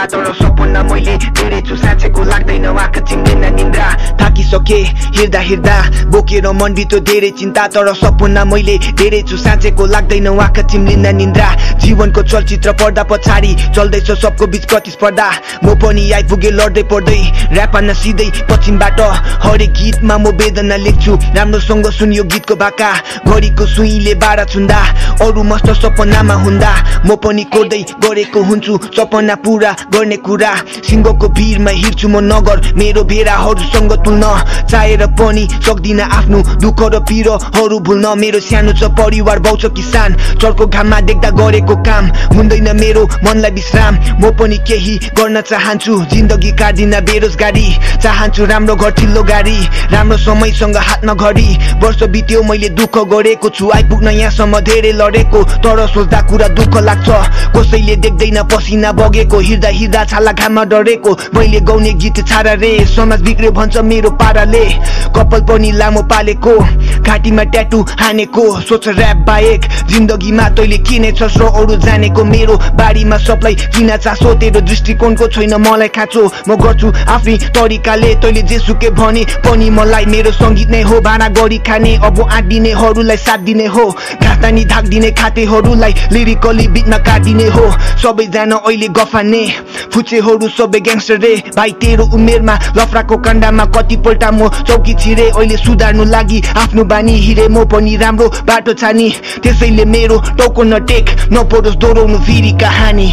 तर सपना मैले हेरेछु साँचेको लाग्दैन आँखा चिम्लेन निन्द्रा थाकिसके हिँड्दा हिँड्दा बोकेर मनभित्र धेरै चिन्ता तर सपना मैले हेरेछु साँचेको लाग्दैन आँखा चिम्लिन निन्द्रा जीवनको चलचित्र पढ्दा पछाडि चल्दैछ सबको बीच प्रतिस्पर्धा म पनि आइपुगे लड्दै पढ्दै र्याप सिधै पश्चिमबाट हरेक गीतमा म वेदना लेख्छु राम्रोसँग सुनियो गीतको भाका घडीको सुईले बारा छुन्दा अरू मस्त सपनामा हुँदा म पनि कोर्दै गरेको हुन्छु सपना पूरा गर्ने कुरा सिंहको भिरमा हिँड्छु म नगर मेरो भेडाहरूसँग तुल्न चाहेर पनि सक्दिन आफ्नो दुःख र पीडाहरू भुल्न मेरो सानो छ परिवार बाउ छ किसान चर्को घाममा देख्दा गरेको काम हुँदैन मेरो मनलाई विश्राम म पनि केही गर्न चाहन्छु जिन्दगी काट्दिन बेरोजगारी चाहन्छु राम्रो घर ठिल्लो गाडी राम्रो समयसँग हातमा घडी वर्ष बित्यो मैले दुःख गरेको छु आइपुग्न यहाँसम्म धेरै लडेको तर सोच्दा कुरा दुःख लाग्छ कसैले देख्दैन पसिना बगेको हिँड्दा हिँड्दा छाला घाममा डरेको मैले गाउने गीत छाडा रे समाज बिग्रियो भन्छ मेरो पाराले कपाल पनि लामो पालेको घाँटीमा ट्याटु हानेको सोच र्याप बाहेक जिन्दगीमा तैले किने छस् र अरू जानेको मेरो बारीमा सबलाई किन चासो तेरो दृष्टिकोणको छैन मलाई खाँचो म गर्छु आफ्नै तरिकाले तैले जेसुकै भने पनि मलाई मेरो संगीत नै हो भाडा गरी खाने अब आँटिनेहरूलाई साथ दिने हो घाँतानी ढाक्दिने खातेहरूलाई लिरिकली बिटमा काटिदिने हो सबैजना अहिले गफाने फुचेहरू सबै ग्याङ्स्टर रे भाइ तेरो उमेरमा लफ्राको काण्डमा कतिपल्ट म चौकी छिरे अहिले सुधार्नु लागि आफ्नो बानी हिरे म पनि राम्रो बाटो छानी त्यसैले मेरो टाउको नटेक नपरोस् दोहोऱ्याउनु फेरि कहानी